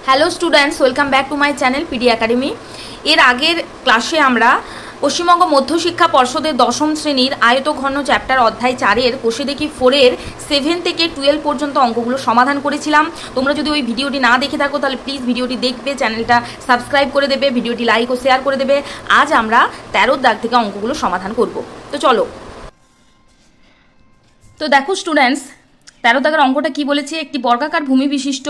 Hello students, welcome back to my channel PD academy. এর আগের ক্লাসে আমরা পশ্চিমবঙ্গ মধ্যশিক্ষা পর্ষদের দশম শ্রেণীর আয়তঘন চ্যাপ্টার অধ্যায় 4-এর কোষে দেখি 4-এর 7 থেকে 12 পর্যন্ত অঙ্কগুলো সমাধান করেছিলাম। তোমরা যদি ওই ভিডিওটি না দেখে থাকো তাহলে প্লিজ ভিডিওটি দেখবে, চ্যানেলটা সাবস্ক্রাইব করে দেবে, ভিডিওটি লাইক ও শেয়ার করে দেবে। আজ আমরা 13 দাগ থেকে অঙ্কগুলো সমাধান করব। তো চলো। তো দেখো স্টুডেন্টস, 13 দাগের অঙ্কটা কি বলেছে, একটি বর্গাকার ভূমি বিশিষ্ট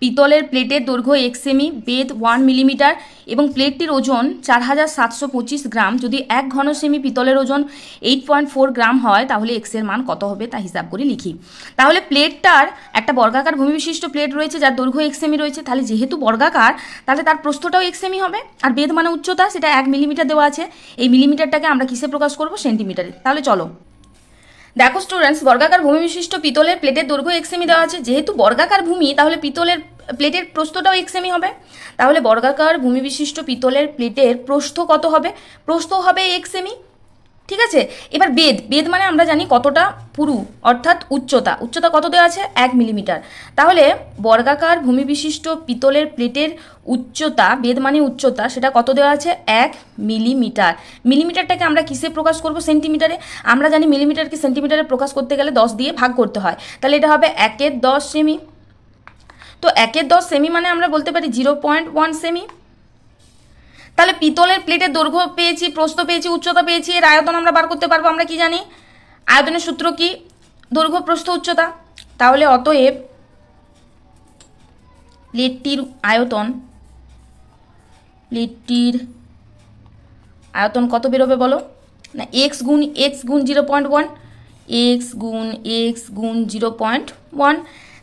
পিতলের প্লেটের দৈর্ঘ্য 1 সেমি, বেধ 1 মিলিমিটার এবং প্লেটটির ওজন 4725 গ্রাম। যদি 1 ঘন সেমি পিতলের ওজন 8.4 গ্রাম হয় তাহলে এক্স এর মান কত হবে তা হিসাব করে লিখি। তাহলে প্লেটটার একটা বর্গাকার ভূমি বিশিষ্ট প্লেট রয়েছে যার দৈর্ঘ্য 1 সেমি রয়েছে, তাহলে যেহেতু বর্গাকার তাহলে তার প্রস্থটাও 1 সেমি হবে, আর বেধ মানে উচ্চতা, সেটা 1 মিলিমিটার দেওয়া আছে। এই মিলিমিটারটাকে আমরা কিসে প্রকাশ করব? সেন্টিমিটারে। তাহলে চলো দেখো স্টুডেন্টস, বর্গাকার ভূমি বিশিষ্ট পিতলের প্লেটের দৈর্ঘ্য 1 সেমি দেওয়া আছে। যেহেতু বর্গাকার ভূমি তাহলে পিতলের প্লেটের প্রস্থটাও 1 সেমি হবে। তাহলে বর্গাকার ভূমি বিশিষ্ট পিতলের প্লেটের প্রস্থ কত হবে? প্রস্থ হবে 1 সেমি। ঠিক আছে, এবার বেধ মানে আমরা জানি কতটা পুরু, অর্থাৎ উচ্চতা কত দেওয়া আছে? 1 মিলিমিটার। তাহলে বর্গাকার ভূমি বিশিষ্ট পিতলের প্লেটের উচ্চতা, বেধ মানে উচ্চতা, সেটা কত দেওয়া আছে? 1 মিলিমিটার। মিলিমিটারটাকে আমরা কিসে প্রকাশ করব? সেন্টিমিটারে। আমরা জানি মিলিমিটারকে সেন্টিমিটারে প্রকাশ করতে গেলে 10 দিয়ে ভাগ করতে হয়, তাহলে এটা হবে 1/10 সেমি। তো 1/10 সেমি মানে আমরা বলতে পারি 0.1 সেমি। তাহলে পিতলের প্লেটের দৈর্ঘ্য পেয়েছি, প্রস্থ পেয়েছি, উচ্চতা পেয়েছি, এর আয়তন আমরা বার করতে পারবো। আমরা কি জানি? আয়তনের সূত্র কি? দৈর্ঘ্য, প্রস্থ, উচ্চতা। তাহলে অতএব প্লেটটির আয়তন কত বেরোবে বলো? না, এক্স গুণ 0.1, এক্স গুণ 0.1।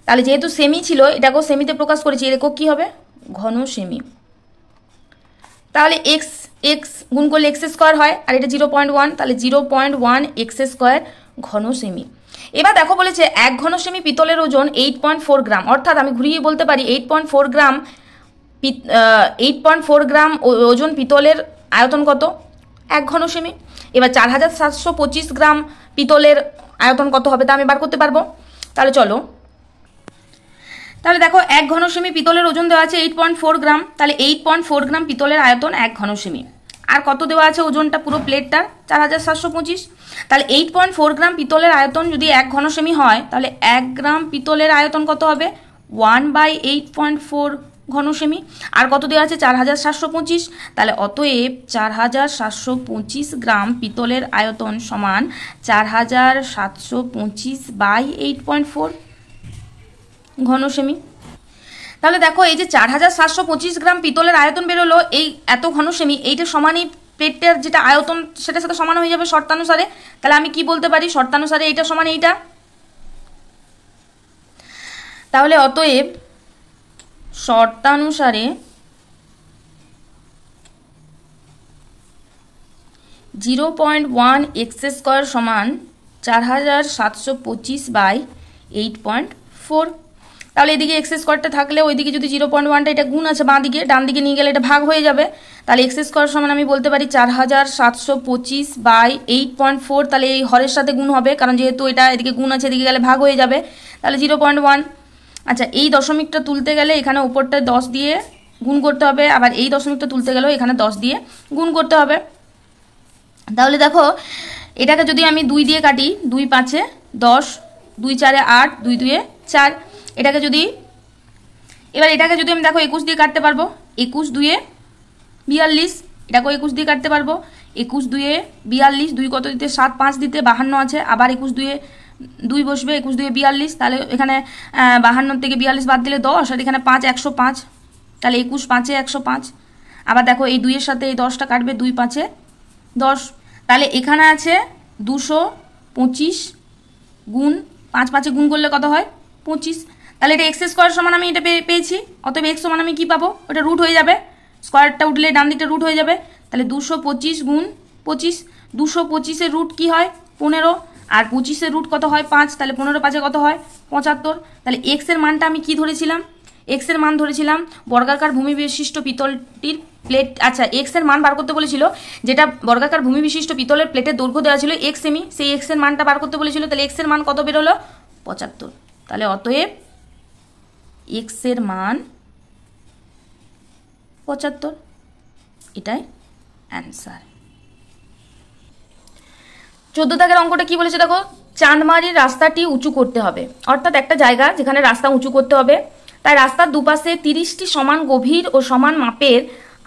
তাহলে যেহেতু সেমি ছিল, এটাকেও সেমিতে প্রকাশ করেছি, এর একক কী হবে? ঘন সেমি। তাহলে এক্স গুণ করলে এক্স স্কোয়ার হয়, আর এটা 0.1, তাহলে 0.1 এক্স স্কোয়ার ঘন সেমি। এবার দেখো বলেছে 1 ঘন সেমি পিতলের ওজন 8.4 গ্রাম, অর্থাৎ আমি ঘুরিয়ে বলতে পারি 8.4 গ্রাম ওজন পিতলের আয়তন কত? 1 ঘন সেমি। এবার 4725 গ্রাম পিতলের আয়তন কত হবে তা আমি বার করতে পারবো। তাহলে চলো, তাহলে দেখো 1 ঘন সেমি পিতলের ওজন দেওয়া আছে 8.4 গ্রাম, তাহলে 8.4 গ্রাম পিতলের আয়তন 1 ঘন সেমি। আর কত দেওয়া আছে ওজনটা পুরো প্লেটটার? 4725। তাহলে 8.4 গ্রাম পিতলের আয়তন যদি 1 ঘন সেমি হয় তাহলে 1 গ্রাম পিতলের আয়তন কত হবে? 1/8.4 ঘন সেমি। আর কত দেওয়া আছে? 4725। তাহলে অতএব 4725 গ্রাম পিতলের আয়তন সমান 4725/8.4 ঘন সেমি। তাহলে দেখো এই যে 4725 গ্রাম পিতলের আয়তন বেরোলো, এই এত ঘন সেমি, এইটা সমানই প্লেটের যেটা আয়তন সেটার সাথে সমান হয়ে যাবে শর্তানুসারে। তাহলে আমি কি বলতে পারি? শর্তানুসারে এইটা সমান এইটা। তাহলে অতএব শর্তানুসারে 0.1 এক্স স্কোয়ার সমান 4725/8.4। তাহলে এদিকে এক্স স্কোয়ারটা থাকলে ওইদিকে যদি 0.1টা, এটা গুণ আছে বাঁ দিকে, ডান দিকে নিয়ে গেলে এটা ভাগ হয়ে যাবে। তাহলে এক্স স্কোয়ার সমান আমি বলতে পারি 4725/8.4। তাহলে এই হরের সাথে গুণ হবে, কারণ যেহেতু এটা এদিকে গুণ আছে, এদিকে গেলে ভাগ হয়ে যাবে। তাহলে 0.1। আচ্ছা, এই দশমিকটা তুলতে গেলে এখানে উপরটা 10 দিয়ে গুণ করতে হবে, আবার এই দশমিকটা তুলতে গেলেও এখানে 10 দিয়ে গুণ করতে হবে। তাহলে দেখো এটাকে যদি আমি 2 দিয়ে কাটি, 2 5 10, 2 4 8, 2 2 4। এটাকে যদি আমি দেখো 21 দিয়ে কাটতে পারবো, 21 2 42। এটাকেও 21 দিয়ে কাটতে পারবো, 21 2 42। 2 কত দিতে? 7, 5 দিতে 52 আছে, আবার 21 2 2 বসবে, 21 2 42। তাহলে এখানে 52 থেকে 42 বাদ দিলে 10, আর এখানে 5 105। তাহলে 21 5 105। আবার দেখো এই 2 এর সাথে এই 10টা কাটবে, 2 5 10। তাহলে এখানে আছে 225 গুণ 5 5 গুণ করলে কত হয়? 25। তাহলে এটা এক্স স্কোয়ার সমান আমি এটা পেয়েছি। অতএব এক্স সমান আমি কি পাবো? ওটা রুট হয়ে যাবে, স্কোয়ারটা উঠলে ডান দিকটা রুট হয়ে যাবে। তাহলে 225 গুণ 25, 225-এর রুট কি হয়? 15, আর 25-এর রুট কত হয়? 5। তাহলে 15 5 কত হয়? 75। তাহলে এক্স এর মানটা আমি কি ধরেছিলাম? এক্স এর মান ধরেছিলাম বর্গাকার ভূমি বিশিষ্ট পিতলটির প্লেট। আচ্ছা, এক্স এর মান বার করতে বলেছিল, যেটা বর্গাকার ভূমি বিশিষ্ট পিতলের প্লেটের দৈর্ঘ্য দেওয়া ছিল 1 সেমি, সেই এক্স এর মানটা বার করতে বলেছিল। তাহলে এক্স এর মান কত বেরোলো? 75। তাহলে অতএব এক্স এর মান 75, এটাই অ্যান্সার। 14 দাগের অঙ্কটা কি বলেছে দেখো, চাঁদমারির রাস্তাটি উঁচু করতে হবে, অর্থাৎ একটা জায়গা যেখানে রাস্তা উঁচু করতে হবে, তাই রাস্তার দুপাশে 30টি সমান গভীর ও সমান মাপের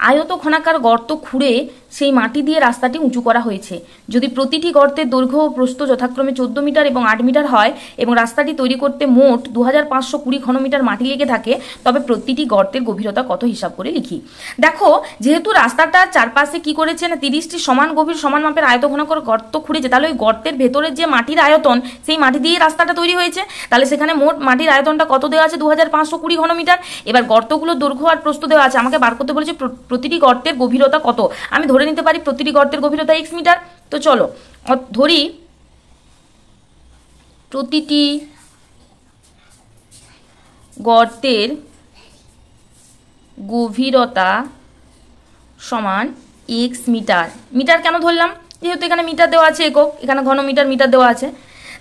আয়তঘনাকার গর্ত খুঁড়ে সেই মাটি দিয়ে রাস্তাটি উঁচু করা হয়েছে। যদি প্রতিটি গর্তের দৈর্ঘ্য ও প্রস্থ যথাক্রমে 14 মিটার এবং 8 মিটার হয় এবং রাস্তাটি তৈরি করতে মোট 2520 ঘনমিটার মাটি লেগে থাকে, তবে প্রতিটি গর্তের গভীরতা কত হিসাব করে লিখি। দেখো, যেহেতু রাস্তাটার চারপাশে কি করেছে না 30টি সমান গভীর সমান মাপের আয়তঘনাকার গর্ত খুঁড়েছে, তাহলে ওই গর্তের ভেতরের যে মাটির আয়তন, সেই মাটি দিয়ে রাস্তাটা তৈরি হয়েছে, তাহলে সেখানে মোট মাটির আয়তনটা কত দেওয়া আছে, 2520 ঘনমিটার। এবার গর্তগুলোর দৈর্ঘ্য আর প্রস্থ দেওয়া আছে, আমাকে বার করতে বলেছে প্রতিটি গর্তের গভীরতা কত। আমি ধরে নিতে পারি প্রতিটি গর্তের গভীরতা x মিটার। তো চলো ধরি প্রতিটি গর্তের গভীরতা সমান x মিটার। মিটার কেন ধরলাম, যেহেতু এখানে মিটার দেওয়া আছে একক, এখানে ঘনমিটার মিটার দেওয়া আছে।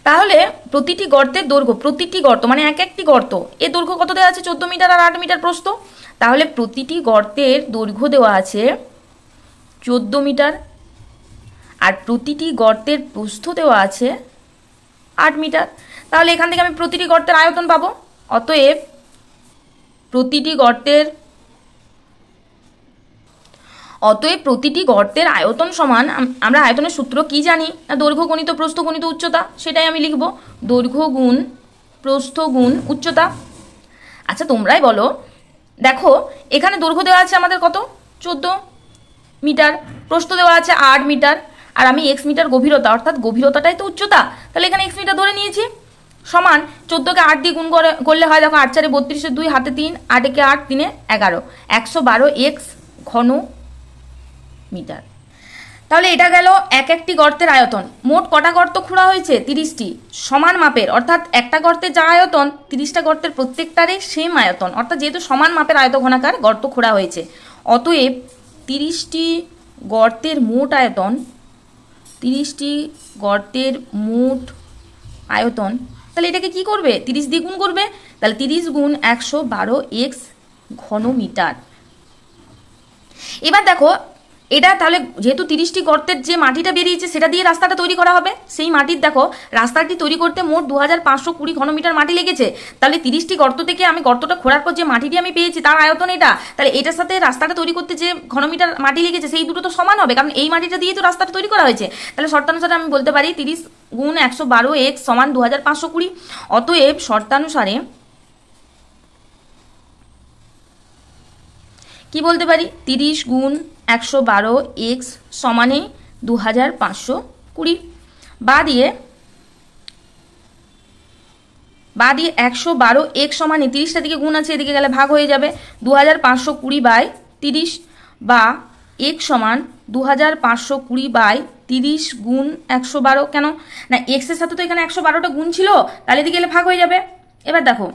তাহলে প্রতিটি গর্তের দৈর্ঘ্য, প্রতিটি গর্ত মানে এক একটি গর্ত, এর দৈর্ঘ্য কত দেওয়া আছে, 14 মিটার আর 8 মিটার প্রস্থ। তাহলে প্রতিটি গর্তের দৈর্ঘ্য দেওয়া আছে 14 মিটার আর প্রতিটি গর্তের প্রস্থ দেওয়া আছে 8 মিটার। তাহলে এখান থেকে আমি প্রতিটি গর্তের আয়তন পাবো। অতএব প্রতিটি গর্তের আয়তন সমান, আমরা আয়তনের সূত্র কি জানি না, দৈর্ঘ্য গণিত প্রস্থ গণিত উচ্চতা, সেটাই আমি লিখব, দৈর্ঘ্য গুণ প্রস্থ গুণ উচ্চতা। আচ্ছা তোমরাই বলো, দেখো এখানে দৈর্ঘ্য দেওয়া আছে আমাদের কত, 14 মিটার, প্রস্থ দেওয়া আছে 8 মিটার, আর আমি x মিটার গভীরতা, অর্থাৎ গভীরতাটাই তো উচ্চতা, তাহলে এখানে x মিটার ধরে নিয়েছি। সমান 14কে 8 দিয়ে গুণ করলে হয়, দেখো 8 4 32, 2 হাতে 3, 8 একে 8, 3 11, 112 x ঘন মিটার। তাহলে এটা গেল এক একটি গর্তের আয়তন। মোট কটা গর্ত খোঁড়া হয়েছে, 30টি সমান মাপের, অর্থাৎ একটা গর্তের যা আয়তন 30টা গর্তের প্রত্যেকটারই সেম আয়তন, অর্থাৎ যেহেতু সমান মাপের আয়তঘনাকার গর্ত খোঁড়া হয়েছে, অতএব 30টি গর্তের মোট আয়তন, 30টি গর্তের মোট আয়তন, তাহলে এটাকে কি করবে, 30 দিয়ে গুণ করবে, তাহলে 30 গুণ 112 x ঘন মিটার। এবার দেখো এটা তাহলে যেহেতু 30টি গর্তের যে মাটিটা বেরিয়েছে সেটা দিয়ে রাস্তাটা তৈরি করা হবে, সেই মাটির দেখো রাস্তাটি তৈরি করতে মোট 2520 ঘনমিটার মাটি লেগেছে। তাহলে 30টি গর্ত থেকে আমি গর্তটা খোঁড়ার পর যে মাটিটি আমি পেয়েছি তার আয়তন এটা, তাহলে এটার সাথে রাস্তাটা তৈরি করতে যে ঘনমিটার মাটি লেগেছে সেই দুটো তো সমান হবে, কারণ এই মাটিটা দিয়ে তো রাস্তাটা তৈরি করা হয়েছে। তাহলে শর্তানুসারে আমি বলতে পারি 30 গুণ 112 x সমান 2520। অতএব শর্তানুসারে কি বলতে পারি, 30 গুণ 112 x সমানে 2520, বা দিয়ে 112 x সমানে 30টা দিকে গুণ আছে, এদিকে গেলে ভাগ হয়ে যাবে, 2520 বাই 30, বা x সমান 2520 বাই 30 গুণ 112। কেন না, x এর সাথে তো এখানে 112টা গুণ ছিল, তাহলে এদিকে গেলে ভাগ হয়ে যাবে। এবার দেখো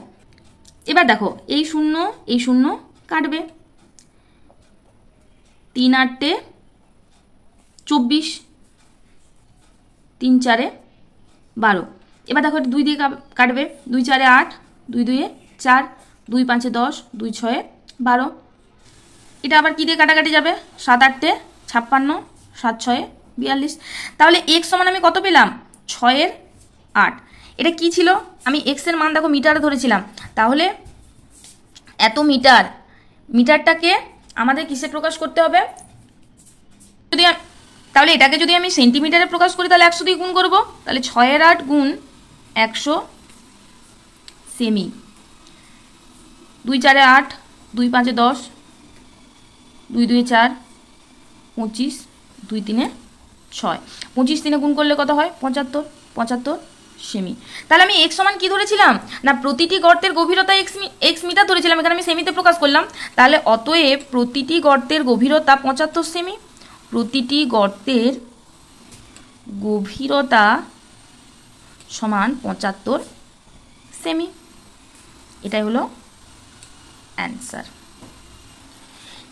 এই শূন্য কাটবে, 3 8 24, 3 4 12। এবার দেখো 2 দিয়ে কাটবে, 2 4 8, 2 2 4, 2 5 10, 2 6 12। এটা আবার কি দিয়ে কাটাকাটি যাবে, 7 8 56, 7 6 42। তাহলে x সমান আমি কত পেলাম, 6 এর 8। এটা কি ছিল, আমি x এর মান দেখো মিটারে ধরেছিলাম, তাহলে এত মিটারটাকে আমাদের কিসে প্রকাশ করতে হবে, তাহলে এটাকে যদি আমি সেন্টিমিটারে প্রকাশ করি তাহলে 100 দিয়ে গুণ করবো, তাহলে 6 এর 8 গুণ 100 সেমি। 2 4 8, 2 5 10, 2 2 4, 25, 2 3 6, 25 3 গুণ করলে কত হয়, 75 সেমি। তাহলে আমি x সমান কি ধরেছিলাম না, প্রতিটি গর্তের গভীরতা x মিটার ধরেছিলাম, এখানে আমি সেমিতে প্রকাশ করলাম। তাহলে অতএব প্রতিটি গর্তের গভীরতা 75 সেমি, প্রতিটি গর্তের গভীরতা সমান 75 সেমি। এটাই হলো অ্যান্সার।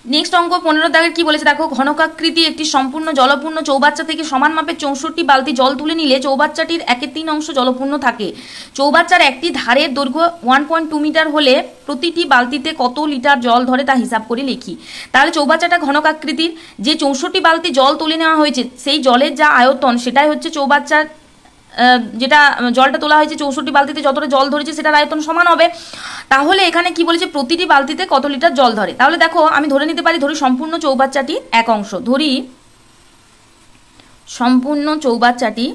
নেক্সট অঙ্ক 15 দাগের কি বলেছে দেখো, ঘনকাকৃতি একটি সম্পূর্ণ জলপূর্ণ চৌবাচ্চা থেকে সমান মাপের 64 বালতি জল তুলে নিলে চৌবাচ্চাটির 1/3 অংশ জলপূর্ণ থাকে। চৌবাচ্চার একটি ধারের দৈর্ঘ্য 1.2 মিটার হলে প্রতিটি বালতিতে কত লিটার জল ধরে তা হিসাব করে লিখি। তাহলে চৌবাচ্চাটা ঘনকাকৃতির, যে 64 বালতি জল তুলে নেওয়া হয়েছে সেই জলের যা আয়তন সেটাই হচ্ছে চৌবাচ্চার, যেটা জলটা তোলা হয়েছে 64 বালতিতে যতটা জল ধরেছে সেটার আয়তন সমান হবে। তাহলে এখানে কি বলেছে, প্রতিটি বালতিতে কত লিটার জল ধরে। তাহলে দেখো আমি ধরে নিতে পারি, ধরি সম্পূর্ণ চৌবাচ্চাটি 1 অংশ, ধরি সম্পূর্ণ চৌবাচ্চাটি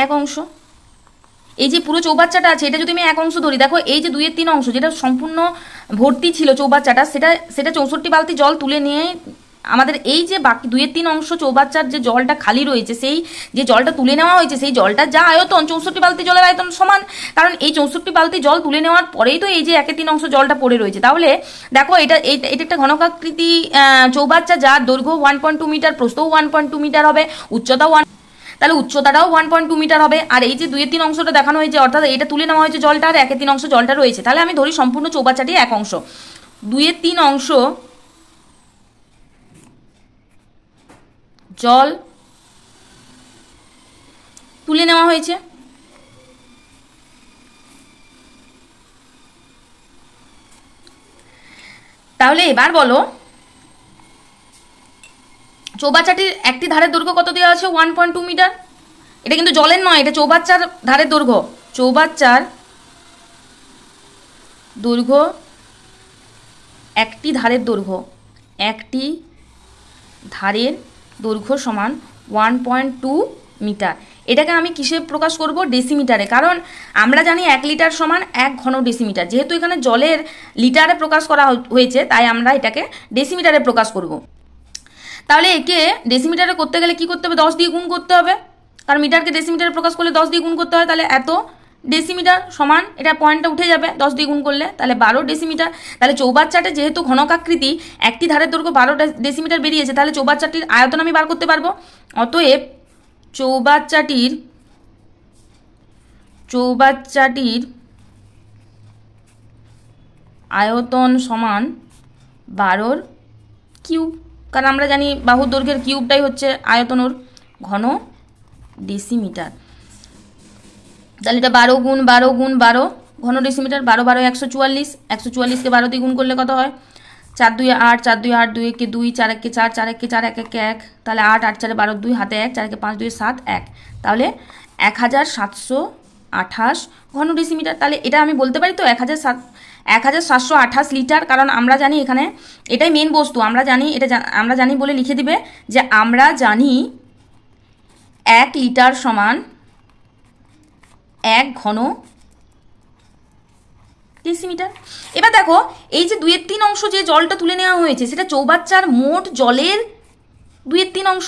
1 অংশ। এই যে পুরো চৌবাচ্চাটা আছে এটা যদি আমি 1 অংশ ধরি, দেখো এই যে 2/3 অংশ যেটা সম্পূর্ণ ভর্তি ছিল চৌবাচ্চাটা, সেটা 64 বালতি জল তুলে নিয়ে আমাদের এই যে বাকি 2/3 অংশ চৌবাচ্চার যে জলটা খালি রয়েছে, সেই যে জলটা তুলে নেওয়া হয়েছে সেই জলটা যা আয়তন 64 বালতি জলের আয়তন সমান, কারণ এই 64 বালতি জল তুলে নেওয়ার পরেই তো এই যে 1/3 অংশ জলটা পড়ে রয়েছে। তাহলে দেখো এটা একটা ঘনকাকৃতি চৌবাচ্চা যার দৈর্ঘ্য 1.2 মিটার, প্রস্থও 1.2 মিটার হবে, উচ্চতাও তাহলে উচ্চতাটাও 1.2 মিটার হবে। আর এই যে 2/3 অংশটা দেখানো হয়েছে, অর্থাৎ এটা তুলে নেওয়া হয়েছে জলটা, আর 1/3 অংশ জলটা রয়েছে। তাহলে আমি ধরি সম্পূর্ণ চৌবাচ্চাটি 1 অংশ, 2/3 অংশ জল তুলে নেওয়া হয়েছে। তাহলে এবার বলো, চৌবাচ্চাটির একটি ধারের দৈর্ঘ্য কত দেওয়া আছে, 1.2 মিটার। এটা কিন্তু জলের নয়, এটা চৌবাচ্চার ধারের দৈর্ঘ্য। চৌবাচ্চার দৈর্ঘ্য, একটি ধারের দৈর্ঘ্য, একটি ধারের দৈর্ঘ্য সমান 1.2 মিটার। এটাকে আমি কিসে প্রকাশ করব, ডেসিমিটারে, কারণ আমরা জানি 1 লিটার সমান 1 ঘন ডেসিমিটার। যেহেতু এখানে জলের লিটারে প্রকাশ করা হয়েছে তাই আমরা এটাকে ডেসিমিটারে প্রকাশ করব। তাহলে একে ডেসিমিটারে করতে গেলে কি করতে হবে, 10 দিয়ে গুণ করতে হবে, কারণ মিটারকে ডেসিমিটারে প্রকাশ করলে 10 দিয়ে গুণ করতে হয়। তাহলে এত ডেসিমিটার সমান, এটা পয়েন্টটা উঠে যাবে 10 দিয়ে গুণ করলে, তাহলে 12 ডেসিমিটার। তাহলে চৌবাচ্চাটা যেহেতু ঘনকাকৃতি, একটি ধারের দৈর্ঘ্য 12 ডেসিমিটার বেরিয়েছে, তাহলে চৌবাচ্চাটির আয়তন আমি বার করতে পারবো। অতএব চৌবাচ্চাটির আয়তন সমান 12 কিউব, কারণ আমরা জানি বাহুর দৈর্ঘ্যের কিউবটাই হচ্ছে আয়তনর ঘন ডেসিমিটার। তাহলে এটা 12 গুণ 12 গুণ 12 ঘন ডেসিমিটার, 12 12 144, 144কে 12 দিয়ে গুণ করলে কত হয়, 4 2 8, 4 2 8, 2 1 2, 4 1 4, 4 1 4, 1 1 1, তাহলে 8 8 4 12 2, হাতে 1, 4 1 5 2 7 1, তাহলে 1728 ঘন ডেসিমিটার। তাহলে এটা আমি বলতে পারি তো 1728 লিটার, কারণ আমরা জানি এখানে এটাই মেন বস্তু, আমরা জানি এটা, আমরা জানি বলে লিখে দিবে যে আমরা জানি 1 লিটার সমান 1 ঘন ডেসিমিটার। এবার দেখো এই যে 2/3 অংশ যে জলটা তুলে নেওয়া হয়েছে সেটা চৌবাচ্চার মোট জলের 2/3 অংশ,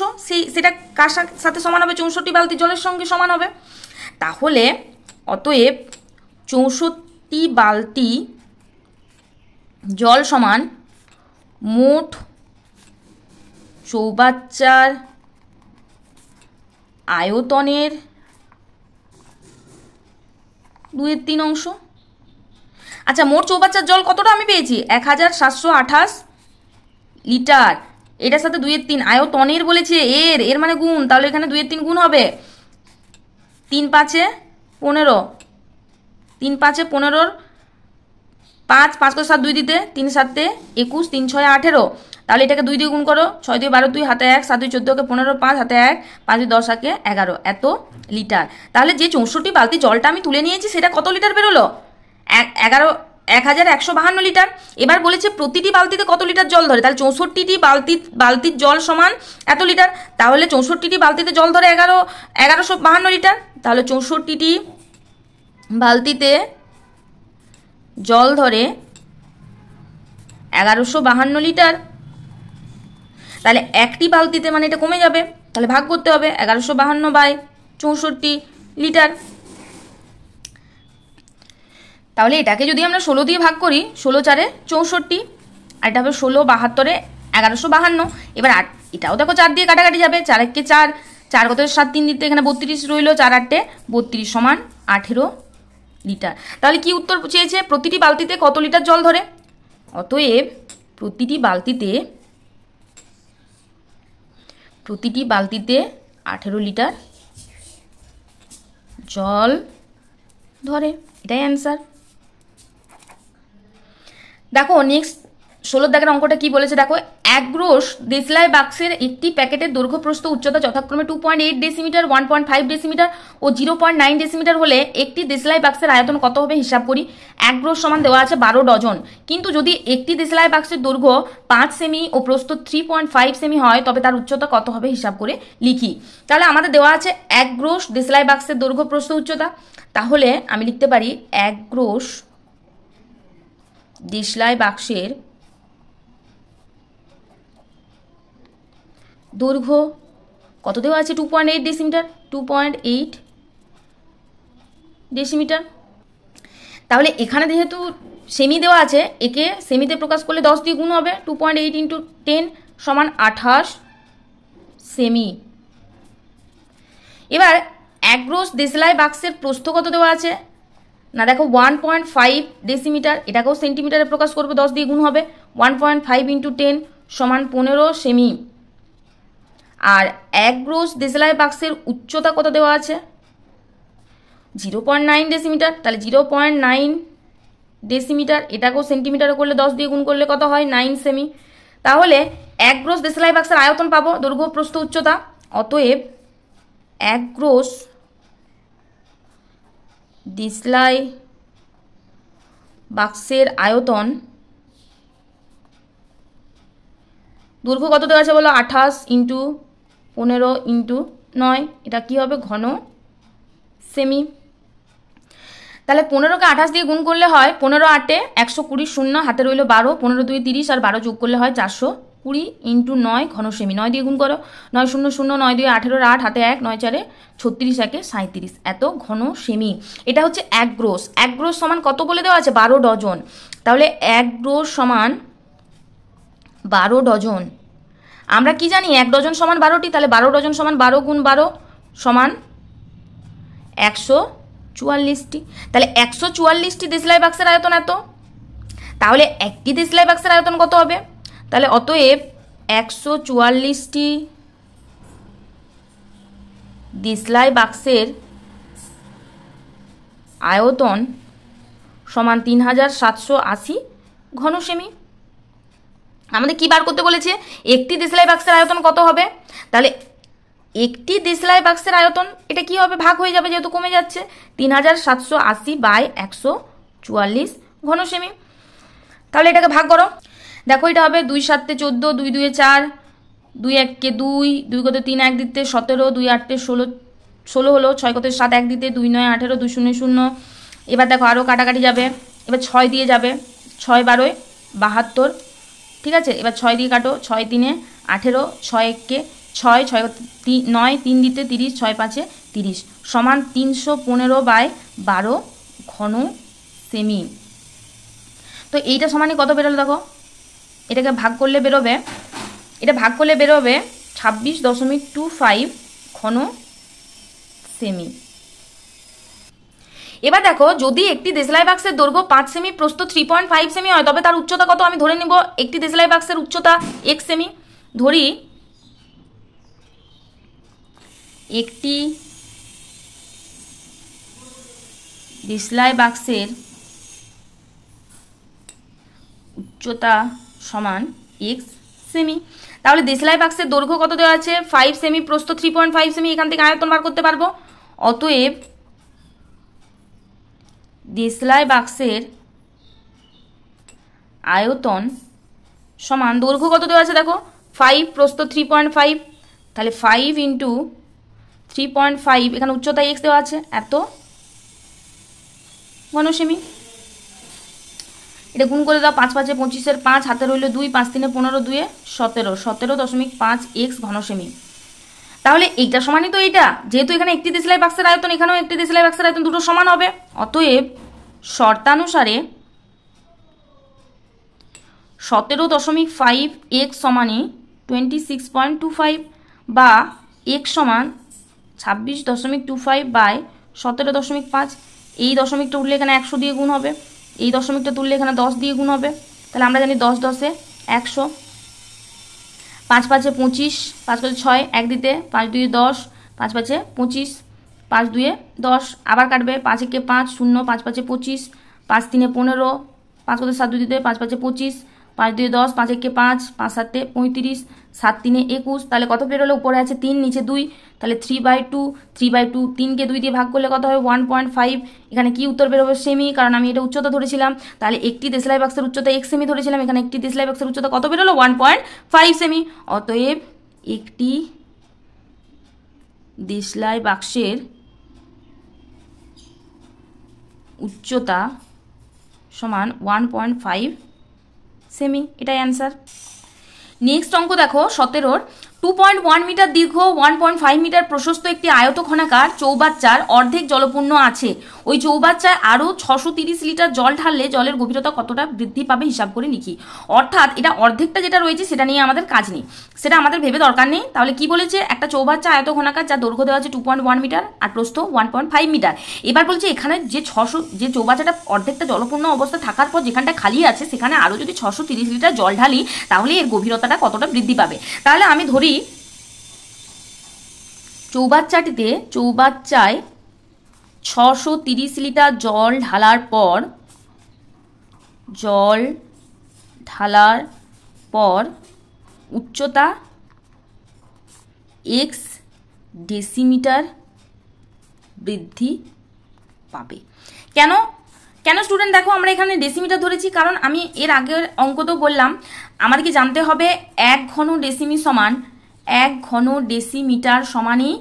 সেটা কার সাথে সমান হবে, 64 বালতি জলের সঙ্গে সমান হবে। তাহলে অতএব 64 বালতি জল সমান মোট চৌবাচ্চার আয়তনের 2/3 অংশ। আচ্ছা, মোট চৌবাচ্চার জল কতটা আমি পেয়েছি, 1728 লিটার। এটার সাথে 2/3 আয়তনের বলেছে, এর মানে গুণ, তাহলে এখানে 2/3 গুণ হবে, 3 5 15, 3 5 15, 5 5 করে 7 2 দিতে, 3 7 21, 3 6 18, তাহলে এটাকে 2 দিয়ে গুণ করো, 6 2 12 2, হাতে 1, 7 2 14, 15 5, হাতে 1, 5 2 10 11, এত লিটার। তাহলে যে 64 বালতি জলটা আমি তুলে নিয়েছি সেটা কত লিটার বেরোলো, 1152 লিটার। এবার বলেছে প্রতিটি বালতিতে কত লিটার জল ধরে, তাহলে 64টি বালতির জল সমান এত লিটার। তাহলে 64টি বালতিতে জল ধরে 1152 লিটার। তাহলে 64টি বালতিতে জল ধরে 1152 লিটার। তাহলে একটি বালতিতে মানে এটা কমে যাবে, তাহলে ভাগ করতে হবে 1152/64 লিটার। তাহলে এটাকে যদি আমরা 16 দিয়ে ভাগ করি, 16 4 64, আর এটা হবে 16 72 1152। এবার এটাও দেখো 4 দিয়ে কাটাকাটি যাবে, 4 1 4, 4 কত 7 3 দিতে, এখানে 32 রইলো, 4 8 32 সমান 18 লিটার। তাহলে কি উত্তর চেয়েছে, প্রতিটি বালতিতে কত লিটার জল ধরে? অতএব প্রতিটি বালতিতে 18 লিটার জল ধরে, এটাই অ্যান্সার। দেখো নেক্সট 16 দাগের অঙ্কটা কি বলেছে দেখো, এক গ্রোস দেশলাই বাক্সের একটি প্যাকেটের দৈর্ঘ্য প্রস্থ উচ্চতা যথাক্রমে 2.8 ডেসিমিটার, 1.5 ডেসিমিটার ও 0.9 ডেসিমিটার হলে একটি দেশলাই বাক্সের আয়তন কত হবে হিসাব করি। এক গ্রোস সমান দেওয়া আছে 12 ডজন, কিন্তু যদি একটি দেশলাই বাক্সের দৈর্ঘ্য 5 সেমি ও প্রস্থ 3.5 সেমি হয় তবে তার উচ্চতা কত হবে হিসাব করে লিখি। তাহলে আমাদের দেওয়া আছে এক গ্রোস দেশলাই বাক্সের দৈর্ঘ্য প্রস্থ উচ্চতা, তাহলে আমি লিখতে পারি এক গ্রোস দেশলাই বাক্সের দৈর্ঘ্য কত দেওয়া আছে, 2.8 ডেসিমিটার, 2.8 ডেসিমিটার। তাহলে এখানে যেহেতু সেমি দেওয়া আছে, একে সেমিতে প্রকাশ করলে 10 দিয়ে গুণ হবে, 2.8 × 10 সমান 28 সেমি। এবার এক গ্রোস দেশলাই বাক্সের প্রস্থ কত দেওয়া আছে না, দেখো 1.5 ডেসিমিটার, এটাকেও সেন্টিমিটারে প্রকাশ করবে, 10 দিয়ে গুণ হবে, 1.5 × 10 সমান 15 সেমি। আর এক গ্রোস দেশলাই বাক্সের উচ্চতা কত দেওয়া আছে, 0.9 ডেসিমিটার, তাহলে 0.9 ডেসিমিটার, এটাকেও সেন্টিমিটারে করলে 10 দিয়ে গুণ করলে কত হয়, 9 সেমি। তাহলে এক গ্রোস দেশলাই বাক্সের আয়তন পাবো, দৈর্ঘ্য প্রস্থ উচ্চতা। অতএব এক গ্রোস দেশলাই বাক্সের আয়তন দৈর্ঘ্য কত দেওয়া আছে বলো, 28 × 15 × 9, এটা কি হবে, ঘন সেমি। তাহলে 15কে 28 দিয়ে গুণ করলে হয় 15 8 120, শূন্য হাতে রইল 12, 15 2 30 আর 12 যোগ করলে হয় 420 × 9 ঘন সেমি। 9 দিয়ে গুণ করো, 9 0 0, 9 2 18, 8 হাতে 1, 9 4 36, 1 37, এত ঘন সেমি। এটা হচ্ছে এক গ্রোস। এক গ্রোস সমান কত বলে দেওয়া আছে, 12 ডজন। তাহলে এক গ্রোস সমান 12 ডজন। আমরা কি জানি, এক ডজন সমান 12টি, তাহলে 12 ডজন সমান 12 × 12 সমান 144টি। তাহলে 144টি দেশলাই বাক্সের আয়তন এত। তাহলে একটি দেশলাই বাক্সের আয়তন কত হবে, তাহলে অতএব 144টি দেশলাই বাক্সের আয়তন সমান 3780 ঘন সেমি। আমাদের কি বার করতে বলেছে, একটি দেশলাই বাক্সের আয়তন কত হবে, তাহলে একটি দেশলাই বাক্সের আয়তন এটা কি হবে, ভাগ হয়ে যাবে যেহেতু কমে যাচ্ছে, 3780/144 ঘন সেমি। তাহলে এটাকে ভাগ করো, দেখো এটা হবে 2 7 14, 2 2 4, 2 1 2, 2 কত 3 1 দিতে 17, 2 8 16 হলো, 6 কত 7 1 দিতে 2 9 18, 2 0 0। এবার দেখো আরও কাটাকাটি যাবে, এবার 6 দিয়ে যাবে, 6 12 72, ঠিক আছে। এবার 6 দিয়ে কাটো, 6 3 18, 6 1 6, 6 9 3 দিতে 30, 6 5 30 সমান 315/12 ঘন সেমি। তো এইটা সমানই কত বেরোলো দেখো, এটাকে ভাগ করলে বেরোবে, এটা ভাগ করলে বেরোবে 26.25 ঘন সেমি। এবার দেখো যদি একটি দেশলাই বাক্সের দৈর্ঘ্য 5 সেমি, প্রস্থ 3.5 সেমি হয় তবে তার উচ্চতা কত। আমি ধরে নিব একটি দেশলাই বাক্সের উচ্চতা 1 সেমি, ধরি একটি দেশলাই বাক্সের উচ্চতা সমান x সেমি। তাহলে দেশলাই বাক্সের দৈর্ঘ্য কত দেওয়া আছে, 5 সেমি, প্রস্থ 3.5 সেমি, এখান থেকে আয়তন বার করতে পারবো। অতএব দেশলাই বাক্সের আয়তন সমান দৈর্ঘ্য কত দেওয়া আছে দেখো, 5, প্রস্থ 3.5, তাহলে 5 × 3.5, এখানে উচ্চতা x দেওয়া আছে এত ঘন সেমি। এটা গুণ করে দাও, 5 5 25 5, হাতে রইল 2, 5 3 15, 2 17, 17.5 x ঘন সেমি। তাহলে এইটা সমানই তো এইটা, যেহেতু এখানে একটি দেশলাই বাক্সের আয়তন, এখানেও একটি দেশলাই বাক্সের আয়তন, দুটো সমান হবে। অতএব শর্তানুসারে 17.5 x সমানই 26.25 বা x সমান 26.25/17.5, এই দশমিকটা উঠলে এখানে 100 দিয়ে গুণ হবে, এই দশমিকটা তুললে এখানে 10 দিয়ে গুণ হবে। তাহলে আমরা জানি 10 10 100, 5 5 25, 5 5 6, 1 দিতে 5 2 10, 5 5 25, 5 2 10, আবার কাটবে 5 1 5 0, 5 5 25, 5 3 15, 5 7 2 দিতে 5 5 25, 5 2 10, 5 1 5, 5 7 35, 7 3 21, তাহলে কত বেরোলো? উপরে আছে 3, নিচে 2, তাহলে 3/2, 3/2, 3কে 2 দিয়ে ভাগ করলে কত হবে? 1.5। এখানে কি উত্তর বেরোবে? সেমি, কারণ আমি এটা উচ্চতা ধরেছিলাম। তাহলে একটি দেশলাই বাক্সের উচ্চতা 1 সেমি ধরেছিলাম, এখানে একটি দেশলাই বাক্সের উচ্চতা কত বেরোলো? 1.5 সেমি। অতএব একটি দেশলাই বাক্সের উচ্চতা সমান 1.5 সেমি, এটাই অ্যান্সার। নেক্সট অঙ্ক দেখো 17-র 2.1 মিটার দীর্ঘ 1.5 মিটার প্রশস্ত একটি আয়তঘনাকার চৌবাচ্চার অর্ধেক জলপূর্ণ আছে। ওই চৌবাচ্চায় আরও 630 লিটার জল ঢাললে জলের গভীরতা কতটা বৃদ্ধি পাবে হিসাব করে লিখি। অর্থাৎ এটা অর্ধেকটা যেটা রয়েছে সেটা নিয়ে আমাদের কাজ নেই, সেটা আমাদের ভেবে দরকার নেই। তাহলে কি বলেছে? একটা চৌবাচ্চা আয়তঘনাকার যার দৈর্ঘ্য দেওয়া আছে 2.1 মিটার আর প্রস্থ 1.5 মিটার। এবার বলছে এখানে যে চৌবাচ্চাটা অর্ধেকটা জলপূর্ণ অবস্থা থাকার পর যেখানটা খালি আছে সেখানে আরও যদি 630 লিটার জল ঢালি তাহলে এর গভীরতাটা কতটা বৃদ্ধি পাবে। তাহলে আমি ধরি চৌবাচ্চায় 630 লিটার জল ঢালার পর উচ্চতা x ডেসিমিটার বৃদ্ধি পাবে। কেন স্টুডেন্ট? দেখো আমরা এখানে ডেসিমিটার ধরেছি, কারণ আমি এর আগের অঙ্কতেও বললাম আমার কি জানতে হবে 1 ঘন ডেসিমিটার সমানই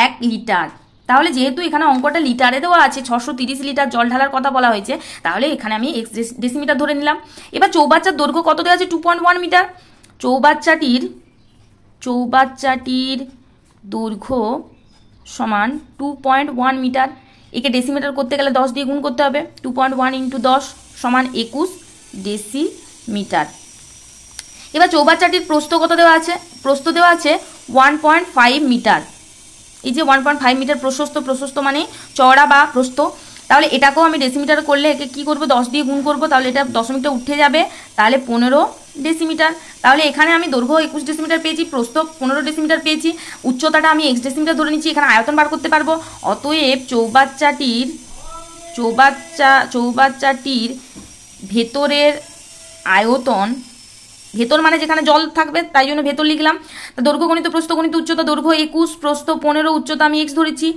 1 লিটার। তাহলে যেহেতু এখানে অঙ্কটা লিটারে দেওয়া আছে, 630 লিটার জল ঢালার কথা বলা হয়েছে, তাহলে এখানে আমি এক্স ডেসিমিটার ধরে নিলাম। এবার চৌবাচ্চার দৈর্ঘ্য কত দেওয়া আছে? 2.1 মিটার। চৌবাচ্চাটির দৈর্ঘ্য সমান 2.1 মিটার। একে ডেসিমিটার করতে গেলে 10 দিয়ে গুণ করতে হবে। 2.1 × 10 সমান 21 ডেসিমিটার। এবার চৌবাচ্চাটির প্রস্থ কত দেওয়া আছে? প্রস্থ দেওয়া আছে 1.5 মিটার। এই যে 1.5 মিটার প্রশস্ত মানে চওড়া বা প্রস্থ। তাহলে এটাকেও আমি ডেসিমিটার করলে একে কি করব? 10 দিয়ে গুণ করব, তাহলে এটা দশমিকটা উঠে যাবে, তাহলে 15 ডেসিমিটার। তাহলে এখানে আমি দৈর্ঘ্য 21 ডেসিমিটার পেয়েছি, প্রস্থ 15 ডেসিমিটার পেয়েছি, উচ্চতাটা আমি x ডেসিমিটার ধরে নিচ্ছি, এখানে আয়তন বার করতে পারবো। অতএব চৌবাচ্চাটির ভেতরের আয়তন, ভেতর মানে যেখানে জল থাকবে তাই জন্য ভেতর লিখলাম। দৈর্ঘ্য গণিত প্রস্থ গণিত উচ্চতা, দৈর্ঘ্য 21, প্রস্থ 15, উচ্চতা আমি x ধরেছি,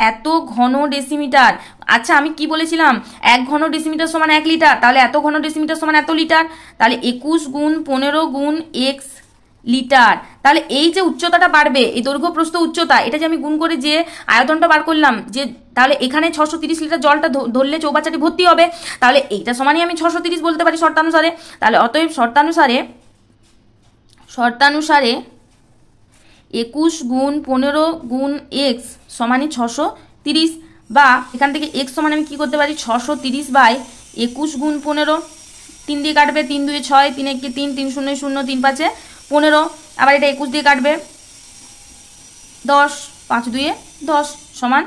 এত ঘন ডেসিমিটার। আচ্ছা আমি কি বলেছিলাম? 1 ঘন ডেসিমিটার সমান 1 লিটার, তাহলে এত ঘন ডেসিমিটার সমান এত লিটার, তাহলে 21 × 15 × x লিটার। তাহলে এই যে উচ্চতাটা বাড়বে, এই দৈর্ঘ্য প্রস্থ উচ্চতা, এটা যে আমি গুণ করে যে আয়তনটা বার করলাম, যে তাহলে এখানে 630 লিটার জলটা ধরলে চৌবাচ্চাটি ভর্তি হবে, তাহলে এইটা সমানই আমি 630 বলতে পারি শর্তানুসারে। তাহলে অতএব শর্তানুসারে 21 × 15 × x সমানই 630, বা এখান থেকে x সমান আমি কি করতে পারি? 630/21 × 15, 3 দিয়ে কাটবে, 3 2 6, 3 1 3, 3 0 0, 3 5 15, আবার এটা 21 দিয়ে কাটবে, 10, 5 2 10 সমান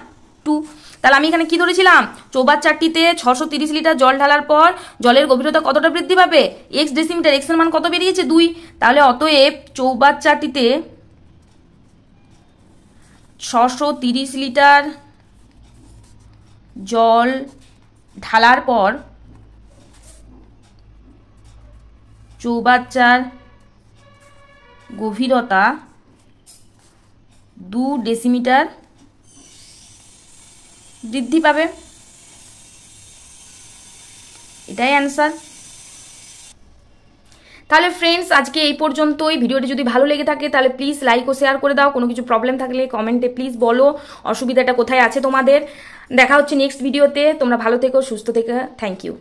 2। তাহলে আমি এখানে কি ধরেছিলাম? চৌবাচ্চাটিতে 630 লিটার জল ঢালার পর জলের গভীরতা কতটা বৃদ্ধি পাবে? x decimetre. x এর মান কত বেরিয়েছে? 2। তাহলে অতএব চৌবাচ্চাটিতে 630 লিটার জল ঢালার পর চৌবাচ্চার গভীরতা 2 ডেসিমিটার বৃদ্ধি পাবে, এটাই অ্যান্সার। তাহলে ফ্রেন্ডস আজকে এই পর্যন্তই। ভিডিওটি যদি ভালো লেগে থাকে তাহলে প্লিজ লাইক ও শেয়ার করে দাও। কোনো কিছু প্রবলেম থাকলে কমেন্টে প্লিজ বলো, অসুবিধাটা কোথায় আছে তোমাদের। দেখা হচ্ছে নেক্সট ভিডিওতে। তোমরা ভালো থেকো, সুস্থ থেকো। Thank you.